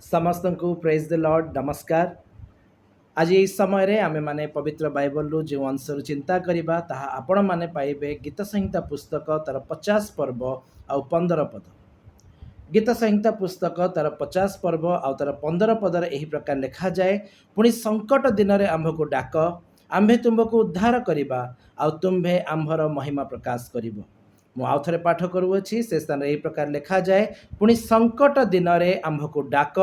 समस्त को praise the Lord नमस्कार। आज यही समय आमे माने पवित्र बाइबल रू जो अंश चिंता करिबा ताहा आपण माने पाइबे गीत संहिता पुस्तक तार 50 पर्व आउ 15 पद। गीत संहिता पुस्तक तार 50 पर्व आउ तार 15 पदर एही प्रकार लिखा जाए, पुणी संकट दिन रे आंभ को डाक, आंभे तुमको उद्धार करिबा आउ तुम्भे आंभर महिमा प्रकाश करिबो। मु आउ थरे पाठ करूअछि, से स्थान एही प्रकार लिखा जाए, पुणी संकट दिन रे आंभ को डाक,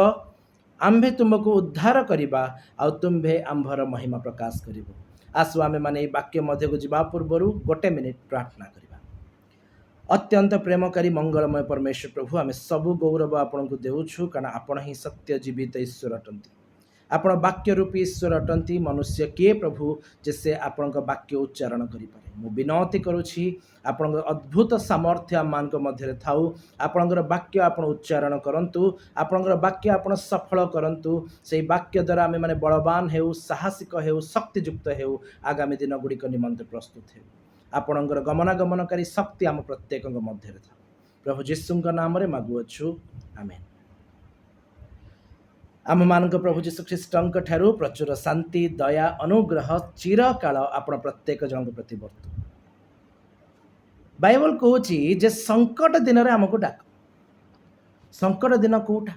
आंभे तुमको उद्धार करिबा आउ तुम्भे आंभर महिमा प्रकाश करिबो। आसु आमे माने एही वाक्य मध्य को जिबा पूर्वरु गोटे मिनिट प्रार्थना करिबा। अत्यंत प्रेमकारी मंगलमय परमेश्वर प्रभु, आमे सबु गौरव आपन को देउछु, कारण आपण ही सत्य जीवित ईश्वर अटंती। आपण वाक्य रूपी ईश्वर अटंती। मनुष्य किए प्रभु जे से आपण वाक्य उच्चारण करि पारे। मु विनती करूछि, आपण अद्भुत सामर्थ्य आम मान मध्य थाउ। आपण वाक्य आपण उच्चारण करंतु, आपण वाक्य आपण सफल करंतु। से वाक्य द्वारा आमे माने बलवान हेउ, साहसिक हेउ, शक्तियुक्त हेउ, आगामी दिन गुड़िक निमंत्रण प्रस्तुत हेउ। आपणकर गमनागमनकारी शक्ति आम प्रत्येक मध्य था। प्रभु जीशु नाम रे मागुअछु, आमेन। आम मान प्रभु जीशु ख्रीष्ट ठारू प्रचुर शांति, दया, अनुग्रह चिरकाल आपण प्रत्येक जन प्रति वर्तु। बाइबल कहूची जे संकट दिन रे हमको डाक। संकट दिन कोठा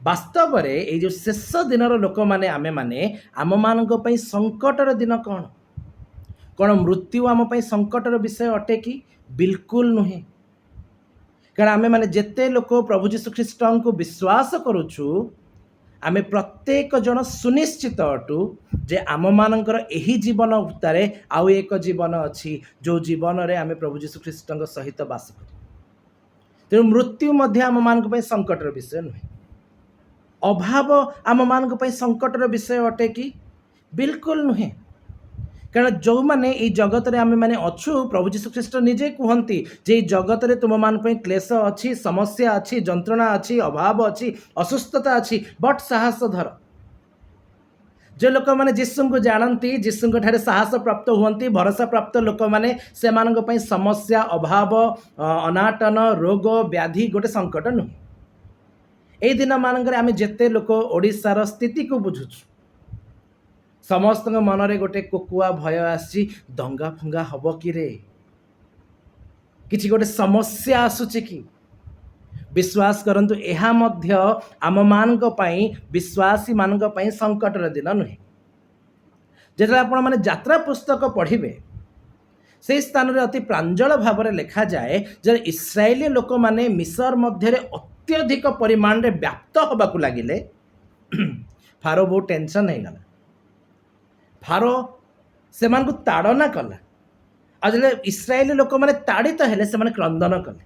वास्तव रे ए जो शेष दिन लोक माने आमे माने आम मान संकटर दिन कौन कौन मृत्यु आम संकटर विषय अटे कि? बिल्कुल नुहे। कारण आमे माने जेते लोक प्रभु जीशु ख्रीष्ट को विश्वास करूछु, आमे प्रत्येक जन सुनिश्चित अटु जे आम मानकर एही जीवन उतारे आउ एक जीवन अछि, जो जीवन रे आमे प्रभु जीशु ख्रीष्ट सहित बास करू। तेणु मृत्यु मध्य आम मान संकटर विषय नुहे। अभाव आम मान संकटर विषय अटे कि? बिल्कुल नुहे। कारण जो माने ई जगत रे आमे माने अछु, प्रभु जीशु ख्रीष्ट निजे कहंती जे जगत रे तुम मान पे क्लेश अछि, समस्या अछि, जंत्रणा अछि, अभाव अछि, असुस्थता अछि, बट साहस धर। जो लोक माने जीशु को जानती, जीशु ठारे साहस प्राप्त हुअंती, भरोसा प्राप्त लोक माने से मानक पई समस्या, अभाव, अनाटन, रोग, व्याधि गोटे संकट नुहे। एई दिन मानक आमे जेते लोक ओडिसार स्थिति को बुझुछु, समस्त मनरे गोटे कोकुआ भय आसी, दंगा फंगा हब कि रे, किछि गोटे समस्या आसुछि कि? विश्वास करंतु, एहा मध्य आम मानक पई, विश्वासी मानक पई संकटर दिन नुहे। जेतले आपण माने यात्रा पुस्तक पढ़िबे, से स्थान रे अति प्रांजल भाव रे लिखा जाए जे इस्राएली लोक माने मिस्र मध्य रे अत्यधिक परिमाण रे व्याप्त होबाकू लागिले। फारो बहुत टेंशन हे गला। फारो से मान को ताड़ना कला। आ जले इस्राएली लोक माने ताड़ित हेले, से माने क्रंदन कले।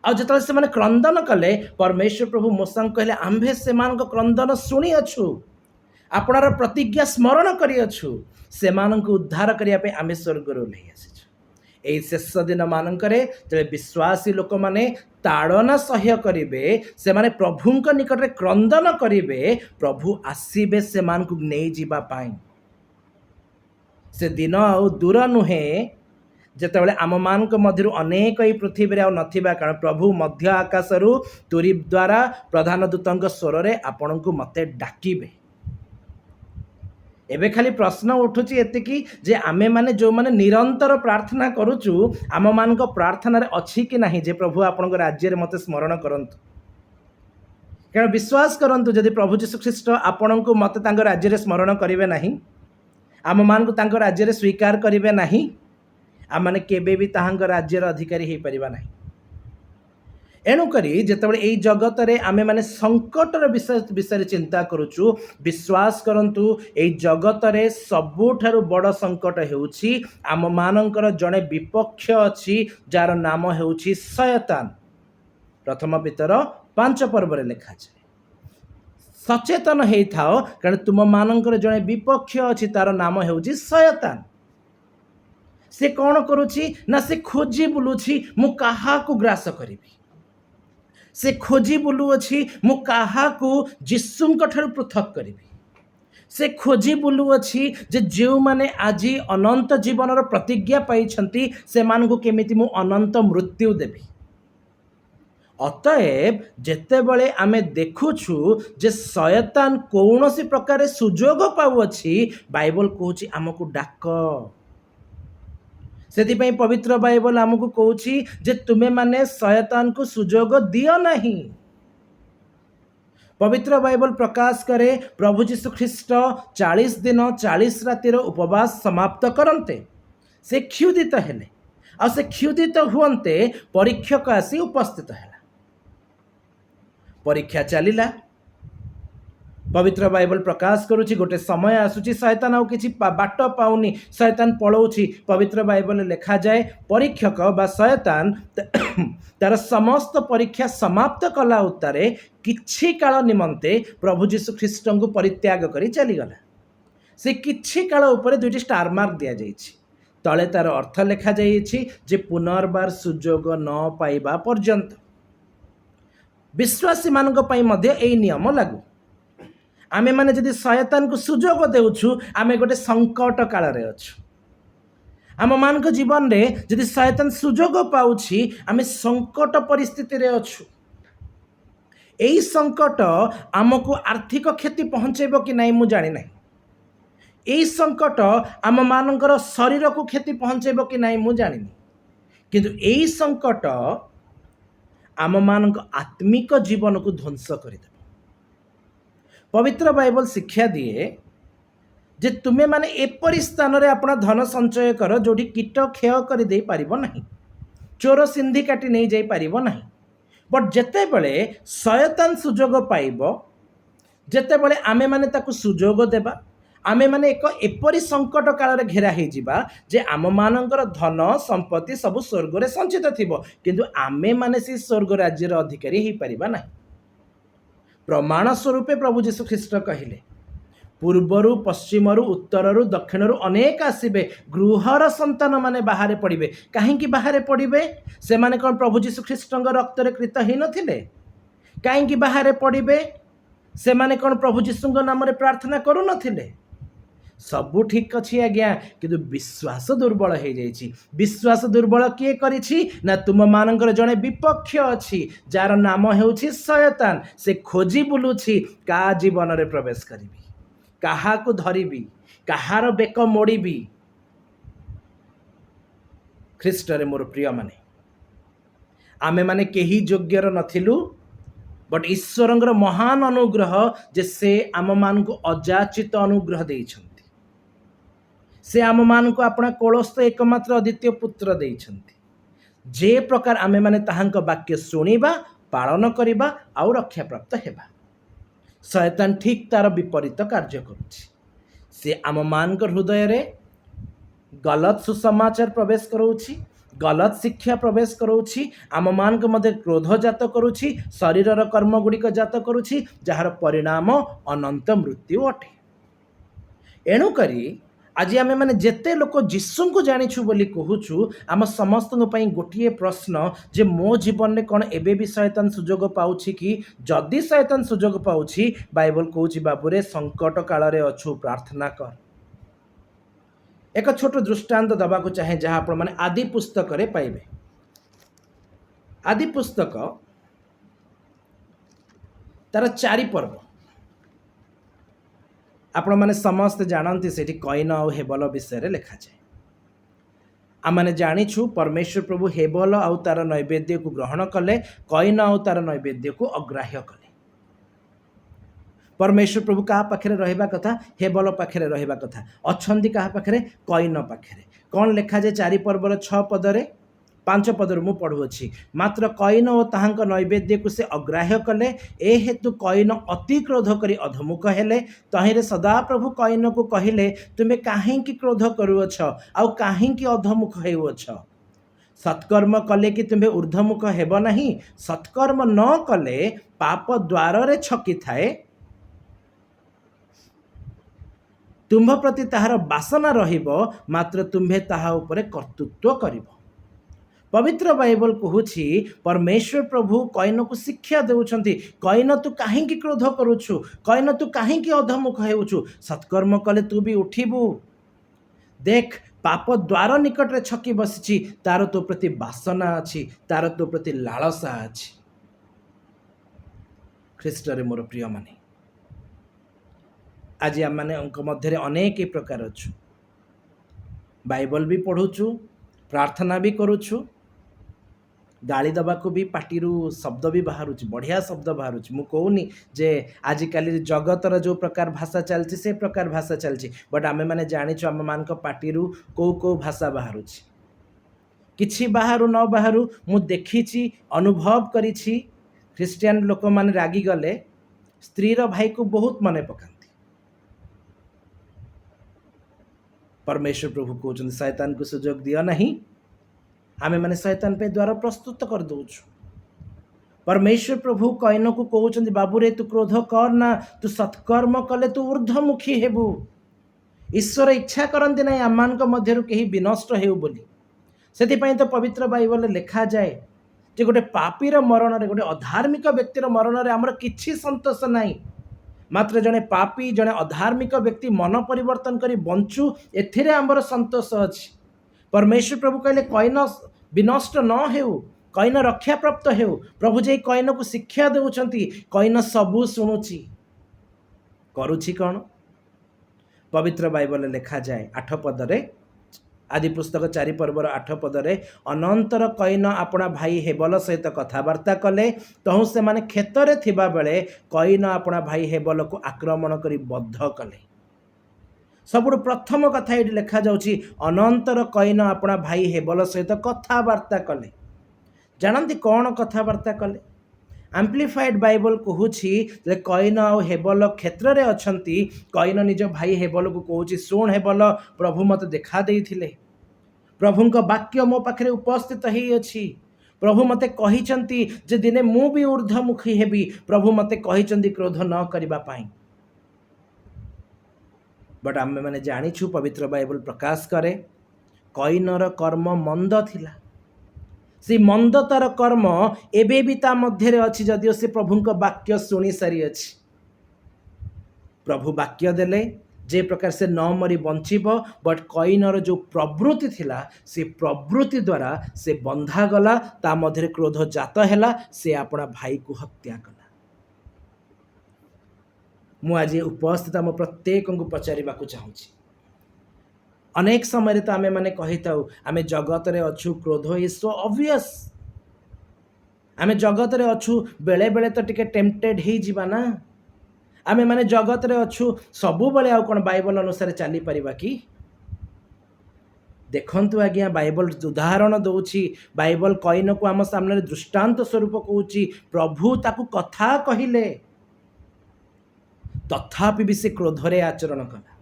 आ जतले से माने क्रंदन कले, परमेश्वर प्रभु मूसा कहले, आंभे से मान को क्रंदन सुनी अछु, आपणार प्रतिज्ञा स्मरण करी अछु, से मान को उद्धार करिया पे आमे स्वर्ग रो लई आसी। एई शेष दिन मानकरे जले विश्वासी लोक माने ताड़ना सह्य करिवे, से माने प्रभुंक निकट रे क्रंदन करिवे, प्रभु आसीबे से मान को नै जीवा पाई। से दिन आउ दूर नुहे जेतेबेले आम मानक मध्यरु अनेक ई पृथ्वी रे आउ नथिबा, कारण प्रभु मध्य आकाशरु तुरी द्वारा प्रधान दूतंक स्वर रे आपनकु मते डाकिबे। एबे खाली प्रश्न उठुची एतिकी जे आमे माने जो माने निरंतर प्रार्थना करूचु, आम मानक प्रार्थना रे अछि कि नाही जे प्रभु आपनक राज्य रे मते स्मरण करंतु। कारण विश्वास करंतु, जदि प्रभु जीशु ख्रीष्ट आपनकु मते तांग राज्य रे स्मरण करिवे नाही, आम मान को तांको राज्य रे स्वीकार करिवे नाही, आम माने केबे भी ताहांक राज्यर अधिकारी हे परिबा नाही। एणु करी जेतेबेले एई जगत रे आमे माने संकटर विषय चिंता करूचु, विश्वास करंतु एई जगत रे सबुठारु बड़ संकट हेउछि आम मानकर जणे विपक्ष अछि, जार नाम हेउछि शयतान। प्रथम पीतर 5 पर्व रे लिखा छै, सचेतन हेई थाओ, कारण तुम मानकर जणे विपक्ष अछि, तार नाम हेउछि शयतान। से कौन करुछि ना, से खोजी बुलुछि मु काहाकू ग्रास करिबी। से खोजी बुलुअछि मु काहाकू जीशुंक ठारू पृथक करिबी। से खोजी बुलुअछि जे जेउ माने आजी अनंत जीवनर प्रतिज्ञा पाइछंती, से मानकू केमिति मु अनंत मृत्यु देबी। ଅତଏବ ଯେତେବେଳେ ଆମେ ଦେଖୁଛୁ ଯେ ଶୟତାନ କୌଣସି ପ୍ରକାର ସୁଯୋଗ ପାଉଅଛି, ବାଇବଲ କହୁଛି ଆମକୁ ଡାକ। ସେଥିପାଇଁ ପବିତ୍ର ବାଇବଲ ଆମକୁ କହୁଛି ଯେ ତୁମେମାନେ ଶୟତାନକୁ ସୁଯୋଗ ଦିଅ ନାହିଁ। ପବିତ୍ର ବାଇବଲ ପ୍ରକାଶ କରେ ପ୍ରଭୁ ଯୀଶୁ ଖ୍ରୀଷ୍ଟ 40 ଦିନ 40 ରାତିର ଉପବାସ ସମାପ୍ତ କରନ୍ତେ ସେ କ୍ଷୁଧିତ ହେଲେ, ଆଉ ସେ କ୍ଷୁଧିତ ହୁଅନ୍ତେ ପରୀକ୍ଷକ ଆସି ଉପସ୍ଥିତ ହେଲା। ପରୀକ୍ଷା ଚାଲିଲା। ପବିତ୍ର ବାଇବଲ ପ୍ରକାଶ କରୁଛି ଗୋଟେ ସମୟ ଆସୁଛି ଶୟତାନ ଆଉ କିଛି ବାଟ ପାଉନି, ଶୟତାନ ପଳଉଛି। ପବିତ୍ର ବାଇବଲରେ ଲେଖାଯାଏ ପରୀକ୍ଷକ ବା ଶୟତାନ ତାର ସମସ୍ତ ପରୀକ୍ଷା ସମାପ୍ତ କଲା ଉତ୍ତାରେ କିଛି କାଳ ନିମନ୍ତେ ପ୍ରଭୁ ଯୀଶୁ ଖ୍ରୀଷ୍ଟଙ୍କୁ ପରିତ୍ୟାଗ କରି ଚାଲିଗଲା। ସେ କିଛି କାଳ ଉପରେ 2ଟି ଷ୍ଟାର ମାର୍କ ଦିଆଯାଇଛି। ତଳେ ତାର ଅର୍ଥ ଲେଖାଯାଇଛି ଯେ ପୁନର୍ବାର ସୁଯୋଗ ନ ପାଇବା ପର୍ଯ୍ୟନ୍ତ। ବିଶ୍ୱାସୀମାନଙ୍କ ପାଇଁ ମଧ୍ୟ ଏହି ନିୟମ ଲାଗୁ। ଆମେମାନେ ଯଦି ଶୟତାନକୁ ସୁଯୋଗ ଦେଉଛୁ, ଆମେ ଗୋଟେ ସଙ୍କଟ କାଳରେ ଅଛୁ। ଆମମାନଙ୍କ ଜୀବନରେ ଯଦି ଶୟତାନ ସୁଯୋଗ ପାଉଛି, ଆମେ ସଙ୍କଟ ପରିସ୍ଥିତିରେ ଅଛୁ। ଏହି ସଙ୍କଟ ଆମକୁ ଆର୍ଥିକ କ୍ଷତି ପହଞ୍ଚେଇବ କି ନାହିଁ ମୁଁ ଜାଣିନାହିଁ। ଏହି ସଙ୍କଟ ଆମମାନଙ୍କର ଶରୀରକୁ କ୍ଷତି ପହଞ୍ଚେଇବ କି ନାହିଁ ମୁଁ ଜାଣିନି। କିନ୍ତୁ ଏହି ସଙ୍କଟ ଆମମାନଙ୍କ ଆତ୍ମିକ ଜୀବନକୁ ଧ୍ୱଂସ କରିଦେବ। ପବିତ୍ର ବାଇବଲ ଶିକ୍ଷା ଦିଏ ଯେ ତୁମେମାନେ ଏପରି ସ୍ଥାନରେ ଆପଣ ଧନ ସଞ୍ଚୟ କର ଯେଉଁଠି କୀଟ କ୍ଷୟ କରିଦେଇ ପାରିବ ନାହିଁ, ଚୋର ସିନ୍ଧି କାଟି ନେଇଯାଇପାରିବ ନାହିଁ। ବଟ୍ ଯେତେବେଳେ ଶୟତାନ ସୁଯୋଗ ପାଇବ, ଯେତେବେଳେ ଆମେମାନେ ତାକୁ ସୁଯୋଗ ଦେବା, ଆମେମାନେ ଏକ ଏପରି ସଙ୍କଟ କାଳରେ ଘେରା ହେଇଯିବା ଯେ ଆମମାନଙ୍କର ଧନ ସମ୍ପତ୍ତି ସବୁ ସ୍ୱର୍ଗରେ ସଞ୍ଚିତ ଥିବ, କିନ୍ତୁ ଆମେମାନେ ସେ ସ୍ୱର୍ଗ ରାଜ୍ୟର ଅଧିକାରୀ ହେଇପାରିବା ନାହିଁ। ପ୍ରମାଣ ସ୍ୱରୂପେ ପ୍ରଭୁ ଯୀଶୁ ଖ୍ରୀଷ୍ଟ କହିଲେ, ପୂର୍ବରୁ ପଶ୍ଚିମରୁ ଉତ୍ତରରୁ ଦକ୍ଷିଣରୁ ଅନେକ ଆସିବେ, ଗୃହର ସନ୍ତାନମାନେ ବାହାରେ ପଡ଼ିବେ। କାହିଁକି ବାହାରେ ପଡ଼ିବେ? ସେମାନେ କ'ଣ ପ୍ରଭୁ ଯୀଶୁ ଖ୍ରୀଷ୍ଟଙ୍କ ରକ୍ତରେ କ୍ରୀତ ହେଇନଥିଲେ? କାହିଁକି ବାହାରେ ପଡ଼ିବେ? ସେମାନେ କ'ଣ ପ୍ରଭୁ ଯୀଶୁଙ୍କ ନାମରେ ପ୍ରାର୍ଥନା କରୁନଥିଲେ? ସବୁ ଠିକ୍ ଅଛି ଆଜ୍ଞା, କିନ୍ତୁ ବିଶ୍ୱାସ ଦୁର୍ବଳ ହେଇଯାଇଛି। ବିଶ୍ୱାସ ଦୁର୍ବଳ କିଏ କରିଛି? ନା ତୁମମାନଙ୍କର ଜଣେ ବିପକ୍ଷ ଅଛି, ଯାହାର ନାମ ହେଉଛି ଶୟତାନ। ସେ ଖୋଜି ବୁଲୁଛି କାହା ଜୀବନରେ ପ୍ରବେଶ କରିବି, କାହାକୁ ଧରିବି, କାହାର ବେକ ମୋଡ଼ିବି। ଖ୍ରୀଷ୍ଟରେ ମୋର ପ୍ରିୟମାନେ, ଆମେମାନେ କେହି ଯୋଗ୍ୟର ନଥିଲୁ, ବଟ୍ ଈଶ୍ୱରଙ୍କର ମହାନ ଅନୁଗ୍ରହ ଯେ ସେ ଆମମାନଙ୍କୁ ଅଯାଚିତ ଅନୁଗ୍ରହ ଦେଇଛନ୍ତି। ସେ ଆମମାନଙ୍କୁ ଆପଣା କୋଳସ୍ଥ ଏକମାତ୍ର ଅଦ୍ୱିତୀୟ ପୁତ୍ର ଦେଇଛନ୍ତି। ଯେ ପ୍ରକାର ଆମେମାନେ ତାହାଙ୍କ ବାକ୍ୟ ଶୁଣିବା, ପାଳନ କରିବା ଆଉ ରକ୍ଷାପ୍ରାପ୍ତ ହେବା। ଶୟତାନ ଠିକ୍ ତାର ବିପରୀତ କାର୍ଯ୍ୟ କରୁଛି। ସେ ଆମମାନଙ୍କ ହୃଦୟରେ ଗଲତ ସୁସମାଚାର ପ୍ରବେଶ କରାଉଛି, ଗଲତ ଶିକ୍ଷା ପ୍ରବେଶ କରାଉଛି, ଆମମାନଙ୍କ ମଧ୍ୟରେ କ୍ରୋଧ ଜାତ କରୁଛି, ଶରୀରର କର୍ମଗୁଡ଼ିକ ଜାତ କରୁଛି, ଯାହାର ପରିଣାମ ଅନନ୍ତ ମୃତ୍ୟୁ ଅଟେ। ଏଣୁକରି ଆଜି ଆମେମାନେ ଯେତେ ଲୋକ ଯୀଶୁଙ୍କୁ ଜାଣିଛୁ ବୋଲି କହୁଛୁ, ଆମ ସମସ୍ତଙ୍କ ପାଇଁ ଗୋଟିଏ ପ୍ରଶ୍ନ ଯେ ମୋ ଜୀବନରେ କ'ଣ ଏବେ ବି ଶୟତାନ ସୁଯୋଗ ପାଉଛି କି? ଯଦି ଶୟତାନ ସୁଯୋଗ ପାଉଛି, ବାଇବଲ କହୁଛି ବାବୁରେ ସଙ୍କଟ କାଳରେ ଅଛୁ, ପ୍ରାର୍ଥନା କର। ଏକ ଛୋଟ ଦୃଷ୍ଟାନ୍ତ ଦେବାକୁ ଚାହେଁ, ଯାହା ଆପଣମାନେ ଆଦି ପୁସ୍ତକରେ ପାଇବେ। ଆଦି ପୁସ୍ତକ ତାର 4 ପର୍ବ। ଆପଣମାନେ ସମସ୍ତେ ଜାଣନ୍ତି ସେଠି କଇନ ଆଉ ହେବଲ ବିଷୟରେ ଲେଖାଯାଏ। ଆମମାନେ ଜାଣିଛୁ ପରମେଶ୍ୱର ପ୍ରଭୁ ହେବଲ ଆଉ ତାର ନୈବେଦ୍ୟକୁ ଗ୍ରହଣ କଲେ, କଇନ ଆଉ ତାର ନୈବେଦ୍ୟକୁ ଅଗ୍ରାହ୍ୟ କଲେ। ପରମେଶ୍ୱର ପ୍ରଭୁ କାହା ପାଖରେ ରହିବା କଥା? ହେବଲ ପାଖରେ ରହିବା କଥା। ଅଛନ୍ତି କାହା ପାଖରେ? କଇନ ପାଖରେ। କ'ଣ ଲେଖାଯାଏ 4 ପର୍ବର 6 ପଦରେ? 5 ପଦରୁ ମୁଁ ପଢ଼ୁଅଛି। ମାତ୍ର କଇନ ଓ ତାହାଙ୍କ ନୈବେଦ୍ୟକୁ ସେ ଅଗ୍ରାହ୍ୟ କଲେ, ଏ ହେତୁ କଇନ ଅତି କ୍ରୋଧ କରି ଅଧମୁଖ ହେଲେ। ତହିଁରେ ସଦାପ୍ରଭୁ କଇନକୁ କହିଲେ, ତୁମେ କାହିଁକି କ୍ରୋଧ କରୁଅଛ ଆଉ କାହିଁକି ଅଧମୁଖ ହେଉଅଛ? ସତ୍କର୍ମ କଲେ କି ତୁମେ ଊର୍ଦ୍ଧ୍ୱମୁଖ ହେବ ନାହିଁ? ସତ୍କର୍ମ ନ କଲେ ପାପ ଦ୍ୱାରରେ ଛକିଥାଏ, ତୁମ୍ଭ ପ୍ରତି ତାହାର ବାସନା ରହିବ, ମାତ୍ର ତୁମ୍ଭେ ତାହା ଉପରେ କର୍ତ୍ତୃତ୍ୱ କରିବ। ପବିତ୍ର ବାଇବଲ କହୁଛି ପରମେଶ୍ୱର ପ୍ରଭୁ କଇନକୁ ଶିକ୍ଷା ଦେଉଛନ୍ତି, କଇନ ତୁ କାହିଁକି କ୍ରୋଧ କରୁଛୁ? କଇନ ତୁ କାହିଁକି ଅଧମୁଖ ହେଉଛୁ? ସତ୍କର୍ମ କଲେ ତୁ ବି ଉଠିବୁ। ଦେଖ, ପାପ ଦ୍ୱାର ନିକଟରେ ଛକି ବସିଛି, ତାର ତୋ ପ୍ରତି ବାସନା ଅଛି, ତାର ତୋ ପ୍ରତି ଲାଳସା ଅଛି। ଖ୍ରୀଷ୍ଟରେ ମୋର ପ୍ରିୟମାନେ, ଆଜି ଆମମାନଙ୍କ ମଧ୍ୟରେ ଅନେକ ଏ ପ୍ରକାର ଅଛୁ, ବାଇବଲ ବି ପଢ଼ୁଛୁ, ପ୍ରାର୍ଥନା ବି କରୁଛୁ, ଗାଳି ଦେବାକୁ ବି ପାଟିରୁ ଶବ୍ଦ ବି ବାହାରୁଛି, ବଢ଼ିଆ ଶବ୍ଦ ବାହାରୁଛି। ମୁଁ କହୁନି ଯେ ଆଜିକାଲି ଜଗତର ଯେଉଁ ପ୍ରକାର ଭାଷା ଚାଲିଛି ସେ ପ୍ରକାର ଭାଷା ଚାଲିଛି, ବଟ୍ ଆମେମାନେ ଜାଣିଛୁ ଆମମାନଙ୍କ ପାଟିରୁ କେଉଁ କେଉଁ ଭାଷା ବାହାରୁଛି। କିଛି ବାହାରୁ ନ ବାହାରୁ ମୁଁ ଦେଖିଛି, ଅନୁଭବ କରିଛି, ଖ୍ରୀଷ୍ଟିଆନ ଲୋକମାନେ ରାଗିଗଲେ ସ୍ତ୍ରୀର ଭାଇକୁ ବହୁତ ମନେ ପକାନ୍ତି। परमेश्वर प्रभु कहते शैतान को सुजोग दियो नहीं, आमे माने शैतान पे द्वार प्रस्तुत कर दउछु। परमेश्वर प्रभु कईन को कहते बाबू रे तू क्रोध कर ना, तू सत्कर्म कले तू ऊर्ध्वमुखी हेबु। ईश्वर इच्छा करती ना आमान मध्य कहीं विनष्ट हेउ बोली। सेथिपाई तो पवित्र बाइबल लिखा जाए जे गोटे पापीर मरण रे, गोटे अधार्मिक व्यक्तिर मरण रे आमर किछि संतोष नहीं, मात्र जड़े पापी जड़े अधार्मिक व्यक्ति मन परिवर्तन करी बंचु, एथिरे आमर संतोष अछि। परमेश्वर प्रभु कहले कईन विनष्ट न हेउ, कईन रक्षा प्राप्त हेउ। प्रभु जे कईन को शिक्षा देउछंती, कईन सबु सुनुची, करूची कौन? पवित्र बाइबल लिखा जाए 8 पदरे, आदि पुस्तक 4 पर्वर 8 पदरे, अनंतर कईन अपना भाई हेबल सहित कथबार्ता कले, तहु से माने क्षेत्र थिबा बेले कईन अपना भाई हेबल को आक्रमण करी बद्ध कले। सबुठ प्रथम कथा ये लिखा जाउची, अनंतर कईन अपना भाई हेबल सहित कथबार्ता कले। जानती कौन कथबार्ता कले? एम्प्लीफाइड बाइबल कहूची जे कईन आ हेबल क्षेत्र रे अछंती, कईन निज भाई हेबल को कहूची, सुन हेबल, प्रभु मत देखा देइथिले, प्रभुंक वाक्य मो पाखरे उपस्थित ही अछि, प्रभु मते कहिचंती जे दिने मु भी ऊर्ध्वमुखी हेबी, प्रभु मते कहिचंती क्रोध न करिबा पाई। बट आमे माने जानिछु पवित्र बाइबल प्रकाश करे कईनर कर्म मंद थिला। से मंदतार कर्म एबे भी ता मध्य अच्छी, जदिओ से प्रभुंक वाक्य शुणी सारी अच्छी। प्रभु वाक्य देले जे प्रकार से न मरी बंचिब, बट कईनर जो प्रवृत्ति थिला से प्रवृत्ति द्वारा से बंधा गला, ता मध्य क्रोध जात हैला, से अपना भाई को हत्या कला। मु आज उपस्थित आम प्रत्येक को पचारिबा को चाहूँगी, अनेक समय तो आमे माने कही था आमे जगत रे अच्छु, क्रोध इज सो ऑब्वियस। आमे जगत रे अच्छु, बेले बेले तो टिके टेम्पटेड ही जीवा ना। आमे माने जगत रे अच्छु, सबु बेले आ कोन बाइबल अनुसार चली परिबा कि? देखंतु आज्ञा बाइबल उदाहरण दउछि, बाइबल कईन को आम सामने दृष्टांत स्वरूप कहूछि, प्रभु ताकू कथा कहिले तथापि भी से क्रोधरे आचरण कला।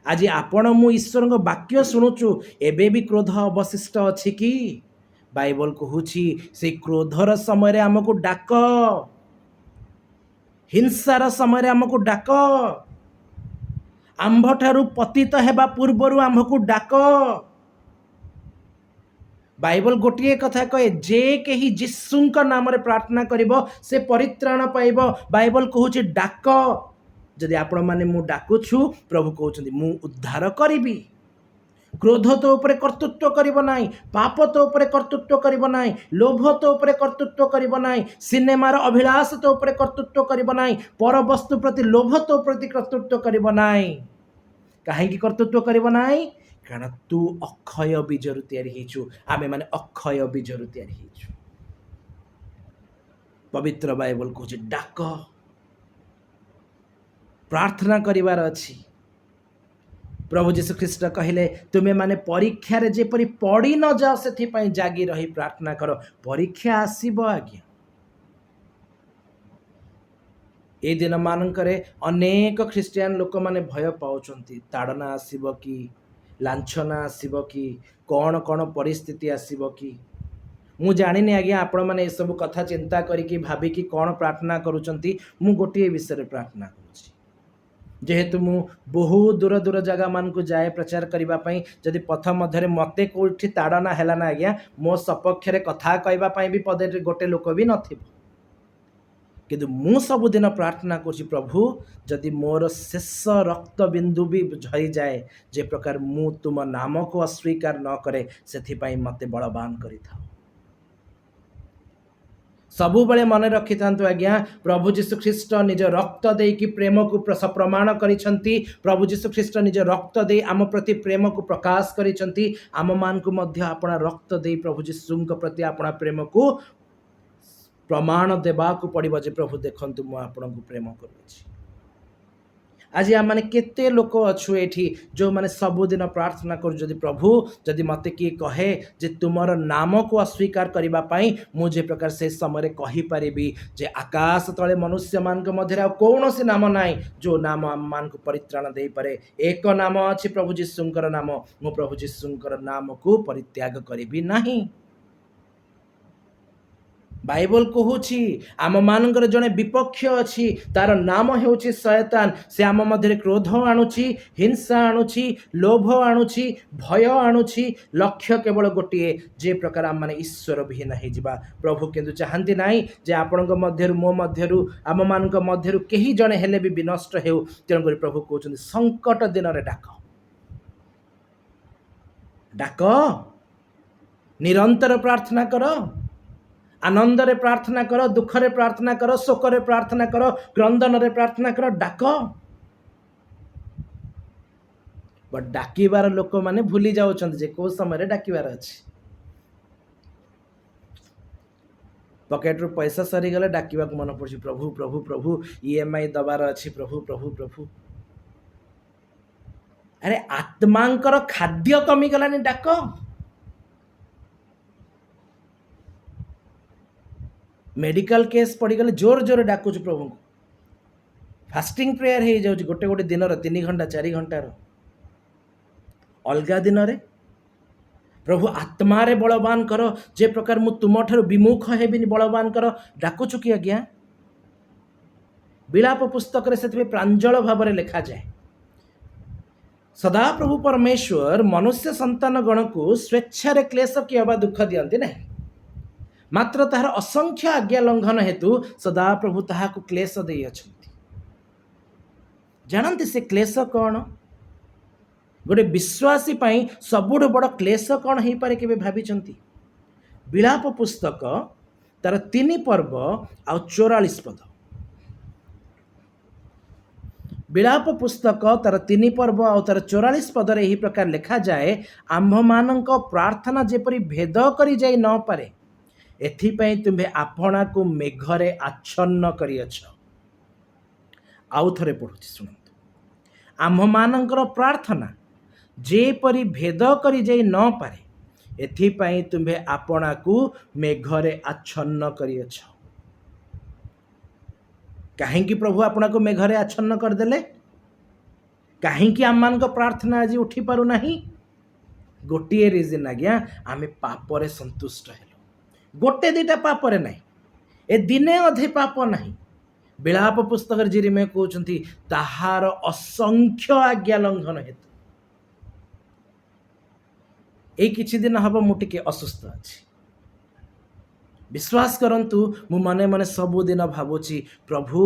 आज आपण मु ईश्वर वाक्य शुणुचु, एबे भी क्रोध अवशिष्ट अछि कि? बाइबल कहूछि से क्रोधर समय आमको डाक, हिंसार समय आमको डाक, आंभठारु पतित हेबा पूर्वरु आमको डाक। बाइबल गोटे कथा कहे, जे केही यीशुंक नाम रे प्रार्थना करिवो से परित्राण पाइबो। बाइबल कहूछि डाक। जदि आपण माने मु डाकुछु, प्रभु कहउछन्ति मु उद्धार करिबी। क्रोध तो उपरे कर्तृत्व करिबो नाही, पाप तो उपरे कर्तृत्व करिबो नाही, लोभ तो उपरे कर्तृत्व करिबो नाही, सिनेमार अभिलाष तो उपरे कर्तृत्व करिबो नाही, पर वस्तु प्रति लोभ तो प्रति कर्तृत्व करिबो नाही। काहेकि कर्तृत्व करिबो नाही? कारण तू अक्षय बीजरु तैयारी हेछु, आमे माने अक्षय बीजरु तैयारी हेछु। पवित्र बाइबल कहूछि डाक, प्रार्थना करिवार अछि। प्रभु जीशु ख्रीष्ट कहले, तुमे माने परीक्षा रे जेपरि पड़ी न जाओ, सेथिपाई जागी रही प्रार्थना करो, परीक्षा आसीबो आज्ञा। ए दिन मानकरे अनेक ख्रिस्टियन लोक माने भय पाउछंती, ताड़ना आसीबो कि, लांछना आसीबो कि, कौन कौन परिस्थिति आसीबो कि। मु जानिनी आज्ञा आपण माने ए सब कथा चिंता करिकि भाबिकि कौन प्रार्थना करूछंती। मु गोटे विषय रे प्रार्थना करूछि, जेहेतु मु बहुत दूर दूर जगह मान को जाए प्रचार करबा पई, जदि पथ मध्यरे मते कोठी ताड़ना हैला ना आज्ञा, मो सपक्ष रे कथा कहबा पई भी पदे गोटे लोक भी नथिबो। किंतु मु सब दिन प्रार्थना करछि, प्रभु जदि मोर शेष रक्त बिंदु भी झरी जाए, जे प्रकार मु तुम नाम को अस्वीकार न करे, सेथि पई मते बलवान करि थाओ। ସବୁବେଳେ ମନେ ରଖିଥାନ୍ତୁ ଆଜ୍ଞା, ପ୍ରଭୁ ଯୀଶୁ ଖ୍ରୀଷ୍ଟ ନିଜ ରକ୍ତ ଦେଇକି ପ୍ରେମକୁ ପ୍ରମାଣ କରିଛନ୍ତି। ପ୍ରଭୁ ଯୀଶୁ ଖ୍ରୀଷ୍ଟ ନିଜ ରକ୍ତ ଦେଇ ଆମ ପ୍ରତି ପ୍ରେମକୁ ପ୍ରକାଶ କରିଛନ୍ତି। ଆମମାନଙ୍କୁ ମଧ୍ୟ ଆପଣ ରକ୍ତ ଦେଇ ପ୍ରଭୁ ଯୀଶୁଙ୍କ ପ୍ରତି ଆପଣ ପ୍ରେମକୁ ପ୍ରମାଣ ଦେବାକୁ ପଡ଼ିବ ଯେ ପ୍ରଭୁ ଦେଖନ୍ତୁ ମୁଁ ଆପଣଙ୍କୁ ପ୍ରେମ କରୁଛି। ଆଜି ଆମେ କେତେ ଲୋକ ଅଛୁ ଏଠି ଯେଉଁମାନେ ସବୁଦିନ ପ୍ରାର୍ଥନା କରୁ, ଯଦି ପ୍ରଭୁ ଯଦି ମୋତେ କିଏ କହେ ଯେ ତୁମର ନାମକୁ ଅସ୍ୱୀକାର କରିବା ପାଇଁ, ମୁଁ ଯେ ପ୍ରକାର ସେ ସମୟରେ କହିପାରିବି ଯେ ଆକାଶ ତଳେ ମନୁଷ୍ୟମାନଙ୍କ ମଧ୍ୟରେ ଆଉ କୌଣସି ନାମ ନାହିଁ ଯେଉଁ ନାମ ଆମମାନଙ୍କୁ ପରିତ୍ରାଣ ଦେଇପାରେ। ଏକ ନାମ ଅଛି, ପ୍ରଭୁ ଯୀଶୁଙ୍କର ନାମ। ମୁଁ ପ୍ରଭୁ ଯୀଶୁଙ୍କର ନାମକୁ ପରିତ୍ୟାଗ କରିବି ନାହିଁ। ବାଇବଲ କହୁଛି ଆମମାନଙ୍କର ଜଣେ ବିପକ୍ଷ ଅଛି, ତାର ନାମ ହେଉଛି ଶୟତାନ। ସେ ଆମ ମଧ୍ୟରେ କ୍ରୋଧ ଆଣୁଛି, ହିଂସା ଆଣୁଛି, ଲୋଭ ଆଣୁଛି, ଭୟ ଆଣୁଛି। ଲକ୍ଷ୍ୟ କେବଳ ଗୋଟିଏ, ଯେ ପ୍ରକାର ଆମମାନେ ଈଶ୍ୱର ବିହୀନ ହେଇଯିବା। ପ୍ରଭୁ କିନ୍ତୁ ଚାହାନ୍ତି ନାହିଁ ଯେ ଆପଣଙ୍କ ମଧ୍ୟରୁ, ମୋ ମଧ୍ୟରୁ, ଆମମାନଙ୍କ ମଧ୍ୟରୁ କେହି ଜଣେ ହେଲେ ବି ବିନଷ୍ଟ ହେଉ। ତେଣୁକରି ପ୍ରଭୁ କହୁଛନ୍ତି ସଙ୍କଟ ଦିନରେ ଡାକ, ଡାକ, ନିରନ୍ତର ପ୍ରାର୍ଥନା କର, ଆନନ୍ଦରେ ପ୍ରାର୍ଥନା କର, ଦୁଃଖରେ ପ୍ରାର୍ଥନା କର, ଶୋକରେ ପ୍ରାର୍ଥନା କର, କ୍ରନ୍ଦନରେ ପ୍ରାର୍ଥନା କର, ଡାକ। ବଟ୍ ଡାକିବାର ଲୋକମାନେ ଭୁଲି ଯାଉଛନ୍ତି ଯେ କୋଉ ସମୟରେ ଡାକିବାର ଅଛି। ପକେଟରୁ ପଇସା ସରିଗଲେ ଡାକିବାକୁ ମନେ ପଡୁଛି, ପ୍ରଭୁ ପ୍ରଭୁ ପ୍ରଭୁ, EMI ଦବାର ଅଛି, ପ୍ରଭୁ ପ୍ରଭୁ ପ୍ରଭୁ। ଆରେ ଆତ୍ମାଙ୍କର ଖାଦ୍ୟ କମିଗଲାନି, ଡାକ। ମେଡିକାଲ କେସ୍ ପଡ଼ିଗଲେ ଜୋର ଜୋର ଡାକୁଛୁ ପ୍ରଭୁଙ୍କୁ। ଫାଷ୍ଟିଂ ପ୍ରେୟାର ହେଇଯାଉଛି ଗୋଟେ ଗୋଟେ ଦିନର 3 ଘଣ୍ଟା 4 ଘଣ୍ଟାର। ଅଲଗା ଦିନରେ ପ୍ରଭୁ ଆତ୍ମାରେ ବଳବାନ କର, ଯେ ପ୍ରକାର ମୁଁ ତୁମଠାରୁ ବିମୁଖ ହେବିନି ବଳବାନ କର। ଡାକୁଛୁ କି ଆଜ୍ଞା? ବିଳାପ ପୁସ୍ତକରେ ସେଥିପାଇଁ ପ୍ରାଞ୍ଜଳ ଭାବରେ ଲେଖାଯାଏ, ସଦାପ୍ରଭୁ ପରମେଶ୍ୱର ମନୁଷ୍ୟ ସନ୍ତାନ ଗଣକୁ ସ୍ୱେଚ୍ଛାରେ କ୍ଲେଶ କି ଅବା ଦୁଃଖ ଦିଅନ୍ତି ନାହିଁ, ମାତ୍ର ତାହାର ଅସଂଖ୍ୟ ଆଜ୍ଞା ଲଙ୍ଘନ ହେତୁ ସଦାପ୍ରଭୁ ତାହାକୁ କ୍ଲେଶ ଦେଇଅଛନ୍ତି। ଜାଣନ୍ତି ସେ କ୍ଲେଶ କ'ଣ? ଗୋଟେ ବିଶ୍ୱାସୀ ପାଇଁ ସବୁଠୁ ବଡ଼ କ୍ଲେଶ କ'ଣ ହେଇପାରେ କେବେ ଭାବିଛନ୍ତି? ବିଳାପ ପୁସ୍ତକ ତାର 3 ପର୍ବ ଆଉ 44 ପଦ। ବିଳାପ ପୁସ୍ତକ ତାର 3 ପର୍ବ ଆଉ ତାର 44 ପଦରେ ଏହି ପ୍ରକାର ଲେଖାଯାଏ, ଆମ୍ଭମାନଙ୍କ ପ୍ରାର୍ଥନା ଯେପରି ଭେଦ କରି ଯାଇ ନ ପାରେ, ଏଥିପାଇଁ ତୁମ୍ଭେ ଆପଣାକୁ ମେଘରେ ଆଚ୍ଛନ୍ନ କରିଅଛ। ଆଉ ଥରେ ପଢୁଛି, ଶୁଣନ୍ତୁ। ଆମ୍ଭମାନଙ୍କର ପ୍ରାର୍ଥନା ଯେପରି ଭେଦ କରି ଯାଇ ନ ପାରେ, ଏଥିପାଇଁ ତୁମ୍ଭେ ଆପଣାକୁ ମେଘରେ ଆଚ୍ଛନ୍ନ କରିଅଛ। କାହିଁକି ପ୍ରଭୁ ଆପଣଙ୍କୁ ମେଘରେ ଆଚ୍ଛନ୍ନ କରିଦେଲେ? କାହିଁକି ଆମମାନଙ୍କ ପ୍ରାର୍ଥନା ଆଜି ଉଠି ପାରୁନାହିଁ? ଗୋଟିଏ ରିଜନ୍ ଆଜ୍ଞା, ଆମେ ପାପରେ ସନ୍ତୁଷ୍ଟ ହେଲୁ। ଗୋଟେ ଦିଟା ପାପରେ ନାହିଁ, ଏ ଦିନେ ଅଧେ ପାପ ନାହିଁ। ବିଳାପ ପୁସ୍ତକରେ ଯିରିମିୟା କହୁଛନ୍ତି ତାହାର ଅସଂଖ୍ୟ ଆଜ୍ଞା ଲଙ୍ଘନ ହେତୁ। ଏଇ କିଛି ଦିନ ହବ ମୁଁ ଟିକେ ଅସୁସ୍ଥ ଅଛି। ବିଶ୍ୱାସ କରନ୍ତୁ, ମୁଁ ମନେ ମନେ ସବୁଦିନ ଭାବୁଛି, ପ୍ରଭୁ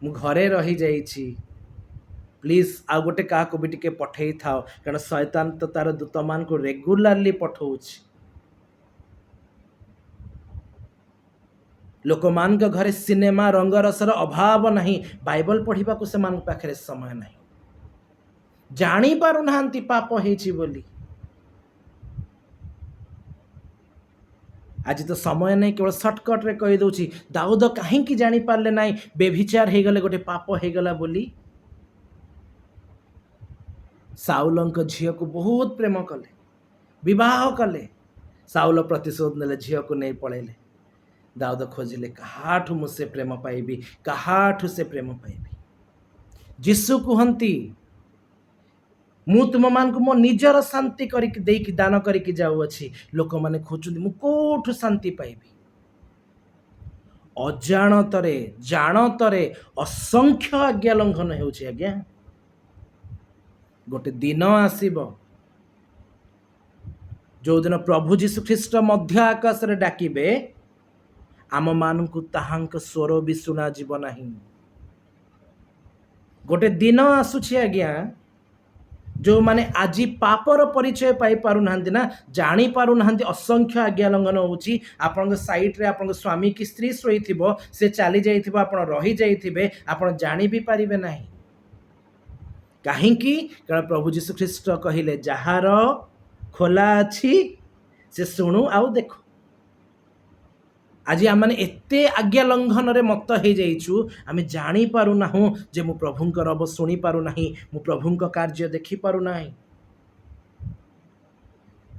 ମୁଁ ଘରେ ରହିଯାଇଛି, ପ୍ଲିଜ୍ ଆଉ ଗୋଟେ କାହାକୁ ବି ଟିକେ ପଠେଇଥାଅ, କାରଣ ଶୟତାନ ତ ତାର ଦୂତମାନଙ୍କୁ ରେଗୁଲାରଲି ପଠଉଛି। ଲୋକମାନଙ୍କ ଘରେ ସିନେମା ରଙ୍ଗରସର ଅଭାବ ନାହିଁ, ବାଇବଲ ପଢ଼ିବାକୁ ସେମାନଙ୍କ ପାଖରେ ସମୟ ନାହିଁ। ଜାଣିପାରୁନାହାନ୍ତି ପାପ ହେଇଛି ବୋଲି। ଆଜି ତ ସମୟ ନାହିଁ, କେବଳ ସର୍ଟକଟ୍ରେ କହିଦେଉଛି, ଦାଉଦ କାହିଁକି ଜାଣିପାରିଲେ ନାହିଁ ବେଭିଚାର ହେଇଗଲେ ଗୋଟେ ପାପ ହେଇଗଲା ବୋଲି? ସାଉଲଙ୍କ ଝିଅକୁ ବହୁତ ପ୍ରେମ କଲେ, ବିବାହ କଲେ। ସାଉଲ ପ୍ରତିଶୋଧ ନେଲେ, ଝିଅକୁ ନେଇ ପଳେଇଲେ। ଦାଉଦ ଖୋଜିଲେ, କାହାଠୁ ମୁଁ ସେ ପ୍ରେମ ପାଇବି, କାହାଠୁ ସେ ପ୍ରେମ ପାଇବି? ଯୀଶୁ କୁହନ୍ତି, ମୁଁ ତୁମମାନଙ୍କୁ ମୋ ନିଜର ଶାନ୍ତି କରିକି ଦେଇକି ଦାନ କରିକି ଯାଉଅଛି। ଲୋକମାନେ ଖୋଜୁଛନ୍ତି ମୁଁ କୋଉଠୁ ଶାନ୍ତି ପାଇବି? ଅଜାଣତରେ ଜାଣତରେ ଅସଂଖ୍ୟ ଆଜ୍ଞା ଲଙ୍ଘନ ହେଉଛି ଆଜ୍ଞା। ଗୋଟେ ଦିନ ଆସିବ ଯୋଉଦିନ ପ୍ରଭୁ ଯୀଶୁ ଖ୍ରୀଷ୍ଟ ମଧ୍ୟ ଆକାଶରେ ଡାକିବେ, ଆମମାନଙ୍କୁ ତାହାଙ୍କ ସ୍ୱର ବି ଶୁଣାଯିବ ନାହିଁ। ଗୋଟେ ଦିନ ଆସୁଛି ଆଜ୍ଞା, जो माने आजी पापर परिचय पाई पारु नाहंती ना जानी पारु नाहंती असंख्य आज्ञा लंघन होउची आपन साइट रे आपन स्वामी की स्त्री सोईथिबो से चली जाइथिबो आपन रही जाइथिबे आपन जानी भी पारिबे नाही काहेकि कारण प्रभु जीशु ख्रीष्ट कहिले जहार खोला अछि से शुणु आउ देखो आज आम एते आज्ञा लंघन रे मत हो जाइछु आम जानी पारु नाहु जे मु प्रभुंकर रब शुणी पारु नाही मु प्रभुंक कार्य देखि पारु नाही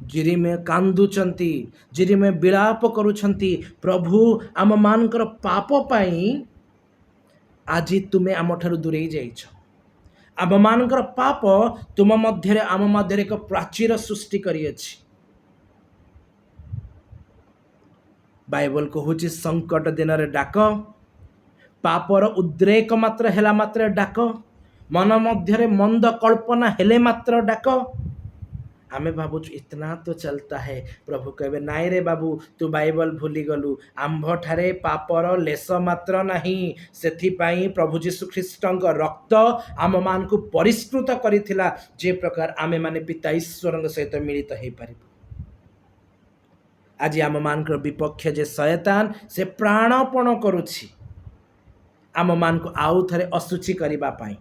जिरी में कांदुचंती जिरी में विलाप करूछंती प्रभु आम मानकर पाप पाई आज तुमे आम ठारु दूरेई जाइछ आम मानकर पाप तुम मध्य आम मध्य एक प्राचीर सृष्टि करियछि बाइबल कहूँ संकट दिन रे डाक पापर उद्रेक मात्र हेला मात्र डाक मन मध्य मंद कल्पना हेले मात्र डाक आमे भावु इतना तो चलता है प्रभु कहबे नाई रे बाबू तू बाइबल भूली गलु आंभ ठारे पापर लेस मात्र नहीं सेथि पाई प्रभु जीशु ख्रीष्टंक रक्त आम मान को परिष्कृत करिथिला जे प्रकार आमे माने पिता ईश्वर सहित मिलित हो पारिबु आज आम मान विपक्ष जे शयतान से प्राणपण करुछि आम मान को आउ थरे असुचि करिबा पाई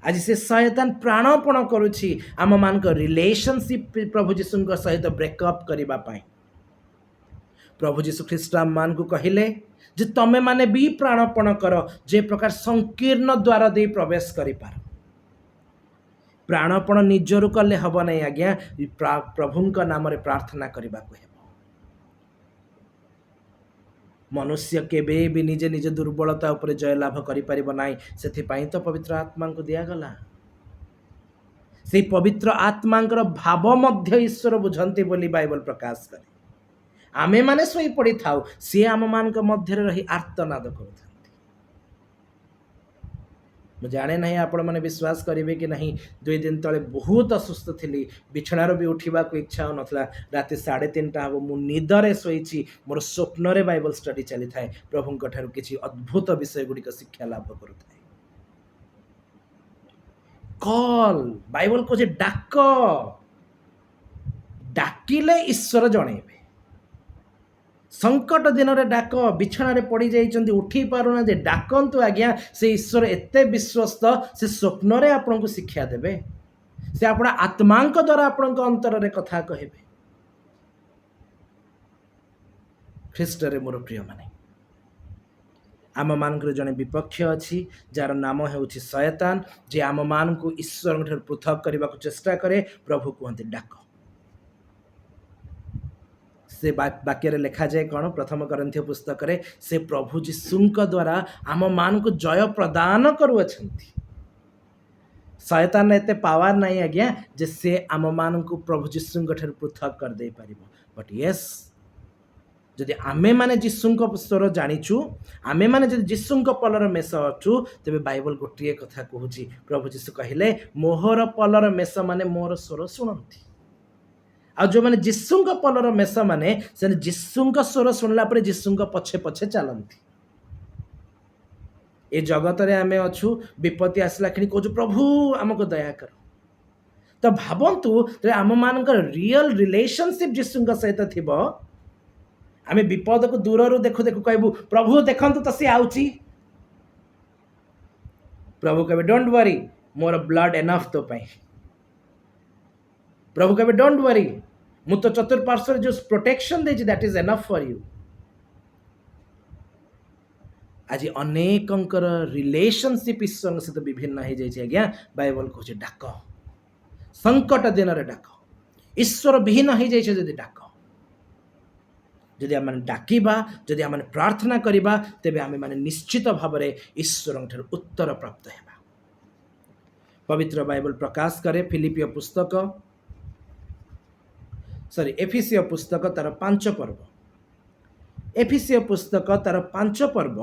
आज से शयतान प्राणपण करुछि आम मान रिलेशनशिप प्रभु जीशु सहित ब्रेकअप करिबा पाई प्रभु जीशु ख्रीष्ट आम मान को कहिले जे तमे माने भी प्राणपण कर जे प्रकार संकीर्ण द्वार दे प्रवेश करि पार प्राणपण निजरु कले हब नहीं आज्ञा प्रभुंक नाम रे प्रार्थना करने को मनुष्य केबे भी निजे निजे दुर्बलता उपरे जय लाभ करि परिबो नाही सेथिपाई तो पवित्र आत्मा को दिया गला से पवित्र आत्मा भाव मध्य ईश्वर बुझंती बोली बाइबल प्रकाश करे आमे माने सोई पड़ी थाउ सी आम मान मध्य रही आर्तनाद करूथा मुझे जाने नहीं आपण मैंने विश्वास करेंगे कि नहीं 2 दिन तले बहुत असुस्थ थी बिछणार भी उठा को इच्छा हो नाला राति 3:30 हम मु निदरे शोची मोर स्वप्न रे बाइबल स्टडी चली थाए प्रभु किसी अद्भुत विषय गुड़िक शिक्षा लाभ करूए कॉल बाइबल को डाक डाकिले ईश्वर जणेबे संकट दिन रे डाक बिछाण पड़ जाइए उठी पारुना जे डाकंतु आज्ञा से ईश्वर एते विश्वस्त से स्वप्न रे आपन को शिक्षा देबे से आपण आत्मा द्वारा आपण अंतर रे कथा कहबे ख्रीष्ट रे मोर प्रिय माने आम मान जड़े विपक्ष अच्छी जार नाम होउछि शयतान जे आम मान को ईश्वर पृथक करने को चेष्टा करे प्रभु कहते डाक से वाक्य लिखा जाए कौन प्रथम करंथीय पुस्तक रे से प्रभु जीशुंक द्वारा आम मान को जय प्रदान करुअछंती शयतान एते पावर नहीं आज्ञा जे से आम मान को प्रभु जीशुंक ठार पृथक कर दे पारिबो बट यस जदि आमे माने जीशुंक स्वर जानिछु आमे माने जदि जीशुंक पलर मेष अछु तेबे बाइबल गोटिए कथा कहूछि प्रभु जीशु कहिले मोहर पलर मेष माने मोर स्वर सुनंती आ जो माने जीशुंक पलर मेष माने से जीशुंक स्वर सुनला परे जीशुंक पछे पछे चलंती ए जगत रे आमे अछु विपत्ति आसला खिनी कहू प्रभु हमको दया कर तो भावंतु रे आम मानकर रियल रिलेशनशिप जीशुंक सहित थिबो आमे विपद को दूर देखु देखु कहबू प्रभु देखंतु तो सी आउची प्रभु कहबे don't worry more blood enough तो पाई प्रभु कहबे डोंट वरी मु तो चतुर्पार्श्व जो प्रोटेक्शन देछि that is enough for you आज अनेकंकर रिलेशनशिप ईश्वर सहित विभिन्न हो जाए आज्ञा बाइबल कहूँ डाक संकट दिन रे डाक ईश्वर विहीन हो जाए जदि डाक जदि आम डाकिबा जदि आम प्रार्थना करिबा तेबे आमे माने निश्चित भाव में ईश्वर उत्तर प्राप्त हेबा पवित्र बाइबल प्रकाश करे फिलिपियो पुस्तक एफिसियो पुस्तक तार 5 पर्व एफिसियो पुस्तक तार 5 पर्व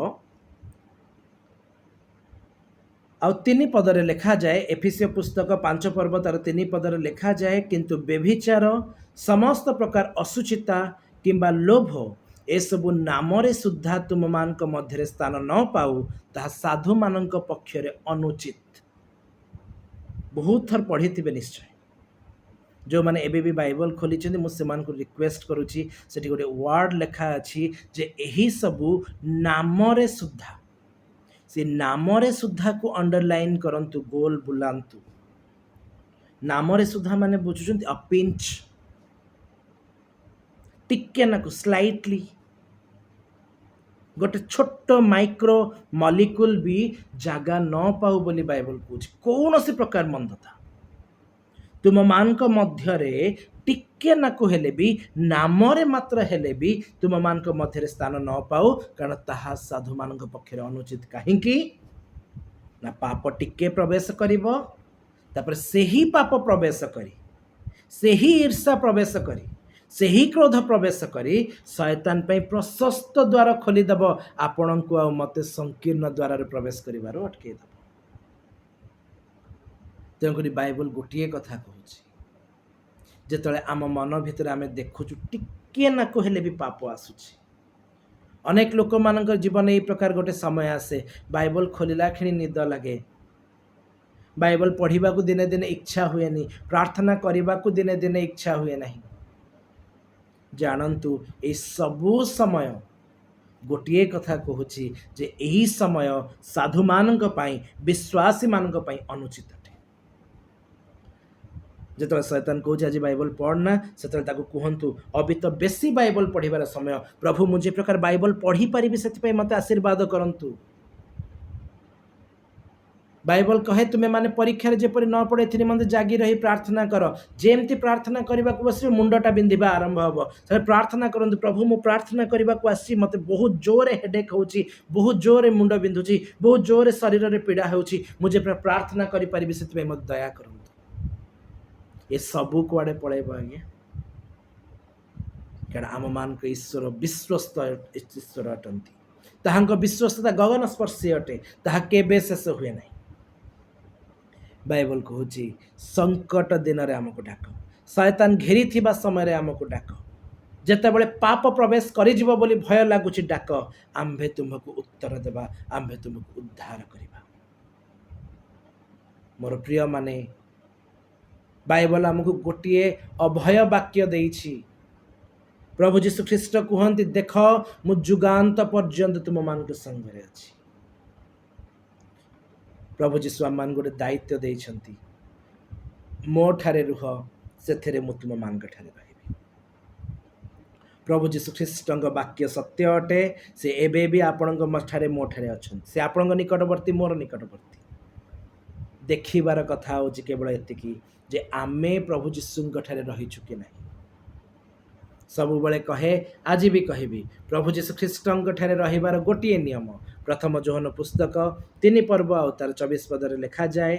आ 3 पदरे लिखा जाए एफिसियो पुस्तक 5 पर्व तार 3 पदरे लिखा जाए किंतु व्यभिचार समस्त प्रकार असुचिता किंबा लोभ ए सबु नामरे सुद्धा तुम मानक मध्य स्थान न पाऊ ताहा साधु मानक पक्षरे अनुचित बहुत थर पढ़ी निश्चय जो मैंने एबे भी बाइबल खोली मुझे रिक्वेस्ट करुच्ची से गोटे वर्ड लेखा अच्छी जे यही सबू नामरे सुधा से नामरे सुधा को अंडरलाइन करंतु गोल बुलांतु नामरे सुधा माने बुझुछंती अ पिंच टिके नाकु स्लाइटली गोटे छोट माइक्रो मॉलिक्यूल भी जगह न पाऊ बोली बाइबल कौच कौन सी प्रकार मंदता तुम मान मध्यरे टिके नाकु हेले भी नामरे मात्र हेले भी तुम मान मध्यरे स्थान न पाऊ कारण ताहा साधु मान पक्षर अनुचित कहीं ना पाप टिके प्रवेश करिवो तापर सेही पाप प्रवेश करी सेही ईर्षा प्रवेश करी सेही क्रोध प्रवेश करी शैतान पे प्रशस्त द्वार खोलीदेव आपण को आ मते संकीर्ण द्वार प्रवेश करिवार अटकेदेव तेणुक बाइबल गोटे कथा कहूँ जिते आम मन भितर आम देखुचु टिके नाकु हेले भी पाप आसुची अनेक लोक मान जीवन यही प्रकार गोटे समय आसे बाइबल खोलिला क्षणी निद लगे बाइबल पढ़ा को दिने दिने इच्छा हुए नहीं प्रार्थना करने को दिने दिने इच्छा हुए नहीं जानतु ये सबू समय गोटे कथा कहूँ जे यही समय साधु मान विश्वासी मान अनुचित अटे जो शैतान कहूँ आज बाइबल पढ़ना से कहतु अभी तो बेसी बाइबल पढ़ार समय प्रभु मुझे प्रकार बाइबल पढ़ी पारि से मत आशीर्वाद करंतु बाइबल कहे तुम्हें माने परीक्षा जेपरी न पड़े थी मत जागी रही प्रार्थना कर जेमती प्रार्थना करने को बस मुंडटा बिंधा आरंभ हम से प्रार्थना करूँ प्रभु मु प्रार्थना करने को आसी मत बहुत जोरे हेडेक हो बहुत जोरे मुंड बिंधुची बहुत जोरे शरीर में पीड़ा हो मुझे प्रार्थना करी से मत दया करूँ ये सबू कुआड़े पड़ेब आज्ञा कारण आम मान ईश्वर विश्वस्त ईश्वर अटंती ताहांको विश्वस्तता गगन स्पर्शी अटे ताहा केबे शेष हुए नहीं बाइबल कहूँ संकट दिन में आमको डाक शैतान घेरी थिबा समय आमको डाक जेते बड़े पाप प्रवेश करिजिवो बोली भय लगुच डाक आम्भे तुमको उत्तर देवा आम्भे तुमको उद्धार करिबा मोर प्रिय माने बाइबल आमको गोटे अभय वाक्य देइछि प्रभु जीशु ख्रीष्ट कहते देख मु जुगांत पर्यंत तुम मान संगे अच्छी प्रभु जीशु आम मान गोटे दायित्व देइछंती मो ठारे रुह से मु तुम मान ठारे रहिबी प्रभु जीशु ख्रीष्ट वाक्य सत्य अटे से एबे भी आपण ठारे मो ठारे अछंती से आपण निकटवर्ती मोर निकटवर्ती देखिबार कथा हो केवल एतिकी जे आमे प्रभु जीशु ठारे रहीचु कि नहीं सब बड़े कहे आज भी कहबी प्रभु जीशु ख्रीष्ट ठारे रहिबार गोटे नियम प्रथम जोहन पुस्तक 3 पर्व और तार 24 पदर लिखा जाए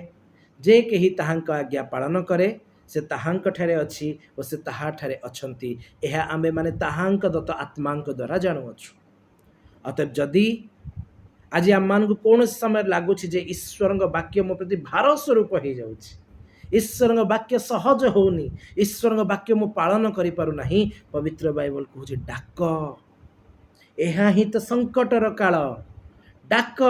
जे कही ताहांक आज्ञा पालन करे से ताहांक ठारे अच्छी और से ताहा ठारे अछंती यह आमे माने ताहांक दत्त आत्मांक द्वारा जानुअछु अतएव जदि आज आम मान कौन समय लगुच ईश्वर वाक्य मो प्रति भार स्वरूप हो जाऊँगी ईश्वर वाक्य सहज होनी ईश्वर वाक्य मु पालन करि पारु नाही पवित्र बाइबल कहूँ डाक यह ही तो संकटर काल डाक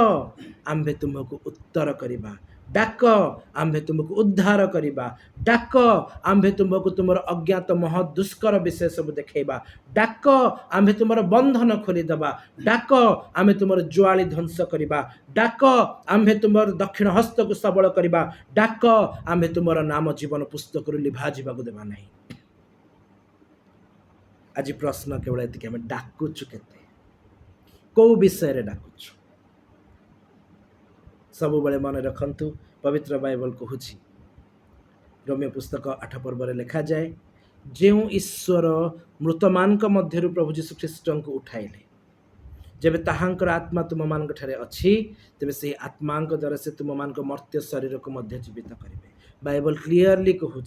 आम्भे तुमको उत्तर करिबा डाक आम्भे तुमको उद्धार करिबा डाक आम्भे तुमको तुम अज्ञात मह दुष्कर विषय सब देखा डाक आम्भे तुम बंधन खोलीदेवा डाक आम्भे तुम ज्वाली ध्वंस करिबा डाक आम्भे तुम दक्षिण हस्त को सबल करिबा डाक आम्भे तुम नाम जीवन पुस्तक लिभा जावाक देवा नहीं आज प्रश्न केवल एति आम डाकुचु केते कौ विषय रे डाकुचु सब बड़े मन रखंतु पवित्र बाइबल कहूँ रोमियो पुस्तक 8 पर्व लिखा जाए जो ईश्वर मृतमान मध्य प्रभु जीशु ख्रीष्ट को उठाइले जब ताहांकर आत्मा तुम मान ठारे अच्छी तेज से आत्मा द्वारा से तुम मान मर्त्य शरीर को मध्य जीवित करेंगे बाइबल क्लीयरली कहूँ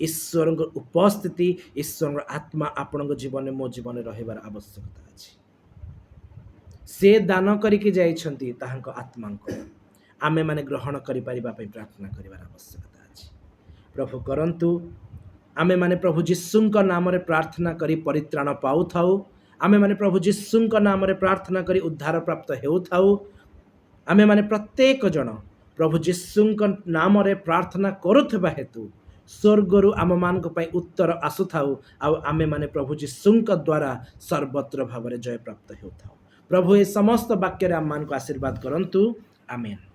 ईश्वर उपस्थिति ईश्वर आत्मा आपण जीवन मो जीवन रहिबार आवश्यकता अच्छी से दान करके जाइछंती ताहांको आत्मा को आमे माने ग्रहण करि परिबा पई प्रार्थना करिवार आवश्यकता अछि प्रभु करंतु आमे माने प्रभु जीशुंक नाम रे प्रार्थना करी परित्राण पाउ थाउ आमे माने प्रभु जीशुंक नाम रे प्रार्थना करी उद्धार प्राप्त हेउ थाउ आमे माने प्रत्येक जन प्रभु जीशुଙ୍କ नामରେ ପ୍ରାର୍ଥନା କରୁଥିବା ହେତୁ ସ୍ୱର୍ଗରୁ ଆମମାନଙ୍କ ପାଇଁ ଉତ୍ତର ଆସୁଥାଉ ଆଉ ଆମେମାନେ ପ୍ରଭୁ ଯୀଶୁଙ୍କ ଦ୍ୱାରା ସର୍ବତ୍ର ଭାବରେ ଜୟପ୍ରାପ୍ତ ହେଉଥାଉ। ପ୍ରଭୁ ଏ ସମସ୍ତ ବାକ୍ୟରେ ଆମମାନଙ୍କୁ ଆଶୀର୍ବାଦ କରନ୍ତୁ। ଆମେନ୍।